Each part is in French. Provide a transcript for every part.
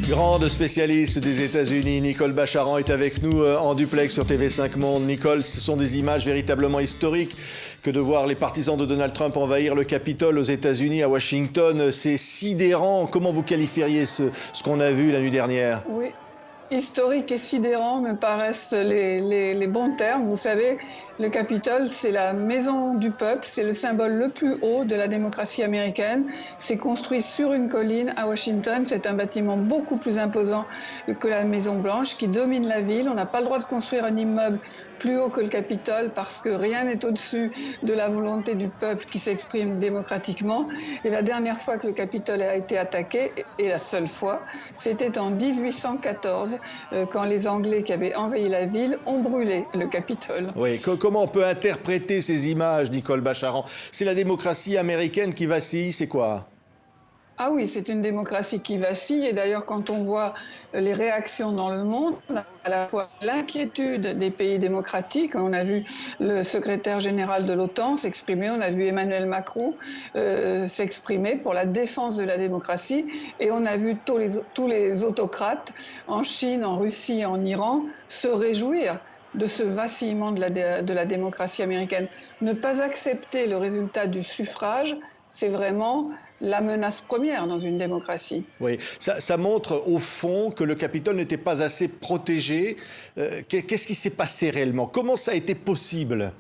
Grande spécialiste des États-Unis, Nicole Bacharan est avec nous en duplex sur TV5 Monde. Nicole, ce sont des images véritablement historiques que de voir les partisans de Donald Trump envahir le Capitole aux États-Unis, à Washington. C'est sidérant. Comment vous qualifieriez ce qu'on a vu la nuit dernière ? Oui. Historique et sidérant me paraissent les bons termes. Vous savez, le Capitole, c'est la maison du peuple, c'est le symbole le plus haut de la démocratie américaine. C'est construit sur une colline à Washington. C'est un bâtiment beaucoup plus imposant que la Maison Blanche qui domine la ville. On n'a pas le droit de construire un immeuble plus haut que le Capitole parce que rien n'est au-dessus de la volonté du peuple qui s'exprime démocratiquement. Et la dernière fois que le Capitole a été attaqué, et la seule fois, c'était en 1814, quand les Anglais qui avaient envahi la ville ont brûlé le Capitole. Oui, comment on peut interpréter ces images, Nicole Bacharan ? C'est la démocratie américaine qui vacille, c'est quoi ? Ah oui, c'est une démocratie qui vacille et d'ailleurs quand on voit les réactions dans le monde, à la fois l'inquiétude des pays démocratiques, on a vu le secrétaire général de l'OTAN s'exprimer, on a vu Emmanuel Macron s'exprimer pour la défense de la démocratie et on a vu tous les autocrates en Chine, en Russie, en Iran se réjouir de ce vacillement de la démocratie américaine. Ne pas accepter le résultat du suffrage, c'est vraiment la menace première dans une démocratie. Oui, ça montre au fond que le Capitole n'était pas assez protégé. Qu'est-ce qui s'est passé réellement ? Comment ça a été possible ?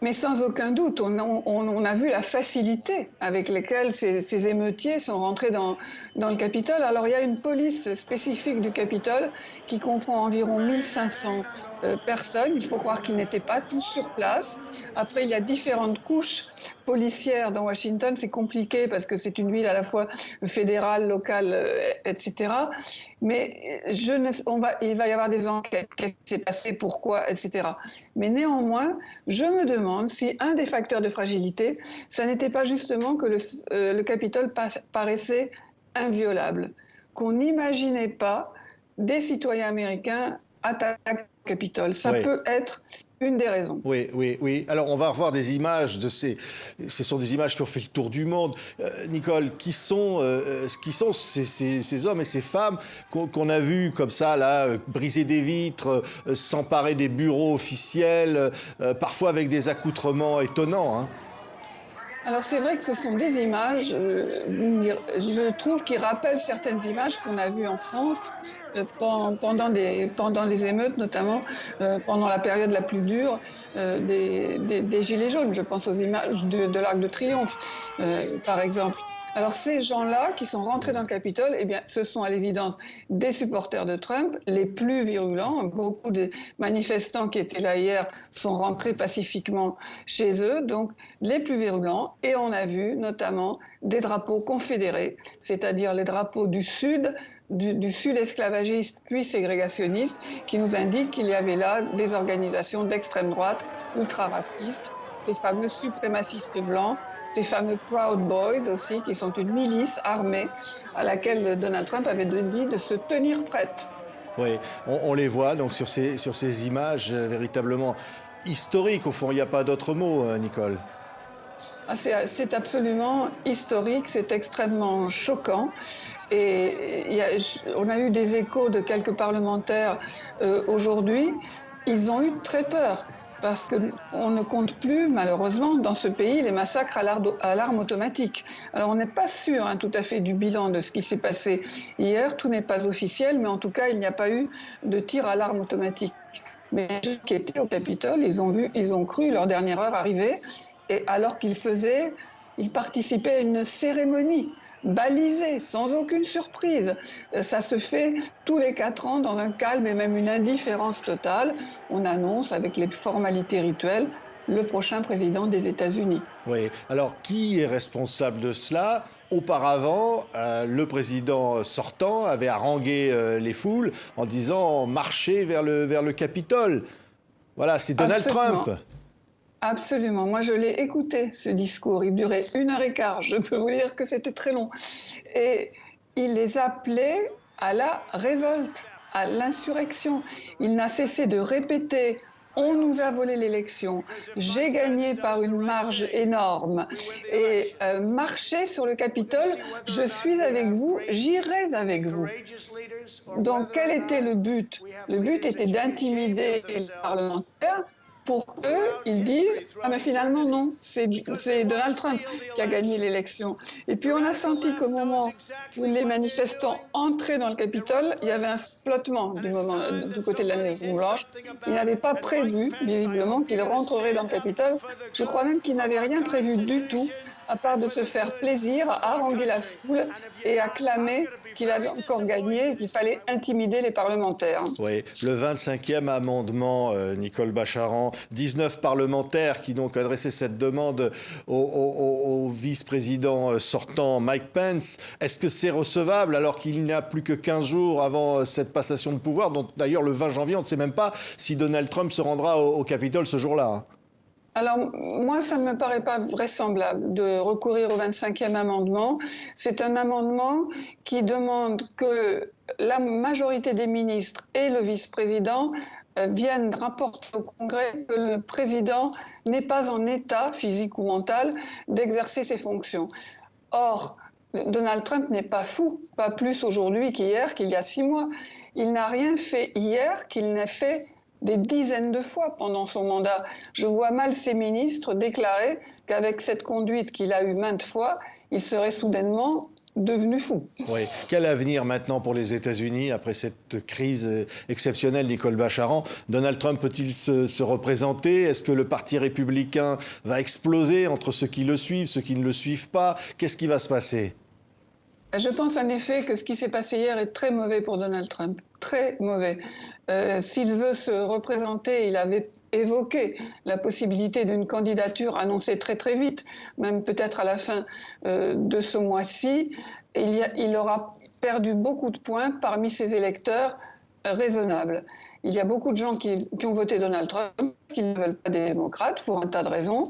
Mais sans aucun doute, on a vu la facilité avec laquelle ces émeutiers sont rentrés dans le Capitole. Alors il y a une police spécifique du Capitole qui comprend environ 1500 personnes. Il faut croire qu'ils n'étaient pas tous sur place. Après, il y a différentes couches policières dans Washington. C'est compliqué parce que c'est une ville à la fois fédérale, locale, etc. Mais il va y avoir des enquêtes. Qu'est-ce qui s'est passé, pourquoi, etc. Mais néanmoins, je me demande si un des facteurs de fragilité, ça n'était pas justement que le Capitole paraissait inviolable, qu'on n'imaginait pas des citoyens américains attaquer le Capitole. Ça peut être une des raisons. Oui. Alors, on va revoir des images ce sont des images qui ont fait le tour du monde. Nicole, qui sont ces hommes et ces femmes qu'on a vus comme ça, là, briser des vitres, s'emparer des bureaux officiels, parfois avec des accoutrements étonnants, hein. Alors c'est vrai que ce sont des images, je trouve, qui rappellent certaines images qu'on a vues en France pendant les émeutes, notamment pendant la période la plus dure des Gilets jaunes. Je pense aux images de l'Arc de Triomphe, par exemple. Alors ces gens-là qui sont rentrés dans le Capitole, eh bien, ce sont à l'évidence des supporters de Trump, les plus virulents. Beaucoup des manifestants qui étaient là hier sont rentrés pacifiquement chez eux, donc les plus virulents. Et on a vu notamment des drapeaux confédérés, c'est-à-dire les drapeaux du Sud, du Sud esclavagiste puis ségrégationniste, qui nous indiquent qu'il y avait là des organisations d'extrême droite ultra-racistes, des fameux suprémacistes blancs, ces fameux Proud Boys aussi, qui sont une milice armée à laquelle Donald Trump avait dit de se tenir prête. Oui, on les voit donc sur ces images véritablement historiques. Au fond, il n'y a pas d'autre mot, Nicole. C'est absolument historique, c'est extrêmement choquant. Et on a eu des échos de quelques parlementaires aujourd'hui. Ils ont eu très peur. Parce qu'on ne compte plus, malheureusement, dans ce pays, les massacres à l'arme automatique. Alors, on n'est pas sûr tout à fait du bilan de ce qui s'est passé hier. Tout n'est pas officiel, mais en tout cas, il n'y a pas eu de tir à l'arme automatique. Mais les gens qui étaient au Capitole, ils ont cru leur dernière heure arriver, et alors qu'ils participaient à une cérémonie balisé, sans aucune surprise. Ça se fait tous les 4 ans dans un calme et même une indifférence totale. On annonce avec les formalités rituelles le prochain président des États-Unis. Oui. Alors, qui est responsable de cela ? Auparavant, le président sortant avait harangué les foules en disant « marchez vers le Capitole ». Voilà, c'est Donald Trump. Absolument. Moi, je l'ai écouté, ce discours. Il durait 1h15. Je peux vous dire que c'était très long. Et il les appelait à la révolte, à l'insurrection. Il n'a cessé de répéter « on nous a volé l'élection, j'ai gagné par une marge énorme, et marchez sur le Capitole, je suis avec vous, j'irai avec vous. Donc quel était le but? Le but était d'intimider les parlementaires pour qu'ils disent « Ah mais finalement non, c'est Donald Trump qui a gagné l'élection ». Et puis on a senti qu'au moment où les manifestants entraient dans le Capitole, il y avait un flottement du côté de la Maison-Blanche. Ils n'avaient pas prévu, visiblement, qu'ils rentreraient dans le Capitole. Je crois même qu'ils n'avaient rien prévu du tout, à part de se faire plaisir, à haranguer la foule et à clamer qu'il avait encore gagné et qu'il fallait intimider les parlementaires. Oui, le 25e amendement, Nicole Bacharan, 19 parlementaires qui donc adressaient cette demande au vice-président sortant Mike Pence. Est-ce que c'est recevable alors qu'il n'y a plus que 15 jours avant cette passation de pouvoir, dont d'ailleurs le 20 janvier, on ne sait même pas si Donald Trump se rendra au Capitole ce jour-là? Alors, moi, ça ne me paraît pas vraisemblable de recourir au 25e amendement. C'est un amendement qui demande que la majorité des ministres et le vice-président viennent rapporter au Congrès que le président n'est pas en état, physique ou mental, d'exercer ses fonctions. Or, Donald Trump n'est pas fou, pas plus aujourd'hui qu'hier, qu'il y a 6 mois. Il n'a rien fait hier qu'il n'ait fait des dizaines de fois pendant son mandat. Je vois mal ses ministres déclarer qu'avec cette conduite qu'il a eue maintes fois, il serait soudainement devenu fou. Oui. Quel avenir maintenant pour les États-Unis après cette crise exceptionnelle, Nicole Bacharan? Donald Trump peut-il se représenter? Est-ce que le Parti républicain va exploser entre ceux qui le suivent, ceux qui ne le suivent pas? Qu'est-ce qui va se passer? Je pense en effet que ce qui s'est passé hier est très mauvais pour Donald Trump, très mauvais. S'il veut se représenter, il avait évoqué la possibilité d'une candidature annoncée très très vite, même peut-être à la fin de ce mois-ci. Il aura perdu beaucoup de points parmi ses électeurs raisonnables. Il y a beaucoup de gens qui ont voté Donald Trump, qui ne veulent pas des démocrates pour un tas de raisons,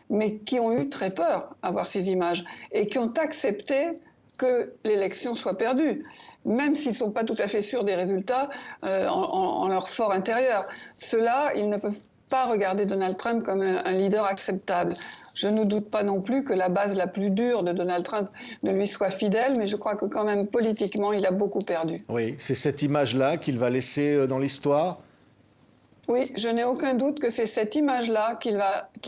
mais qui ont eu très peur à voir ces images et qui ont accepté que l'élection soit perdue, même s'ils ne sont pas tout à fait sûrs des résultats en leur fort intérieur. Ceux-là, ils ne peuvent pas regarder Donald Trump comme un leader acceptable. Je ne doute pas non plus que la base la plus dure de Donald Trump ne lui soit fidèle, mais je crois que quand même politiquement, il a beaucoup perdu. Oui, c'est cette image-là qu'il va laisser dans l'histoire? Oui, je n'ai aucun doute que c'est cette image-là qui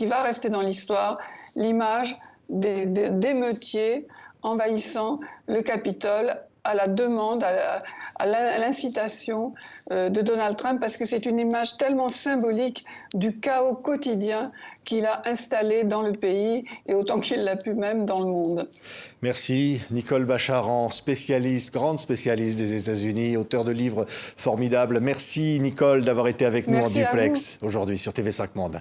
va rester dans l'histoire, l'image d'émeutiers envahissant le Capitole à la demande, à l'incitation de Donald Trump, parce que c'est une image tellement symbolique du chaos quotidien qu'il a installé dans le pays et autant qu'il l'a pu même dans le monde. Merci Nicole Bacharan, spécialiste, grande spécialiste des États-Unis, auteur de livres formidables. Merci Nicole d'avoir été avec nous en duplex aujourd'hui sur TV5 Monde.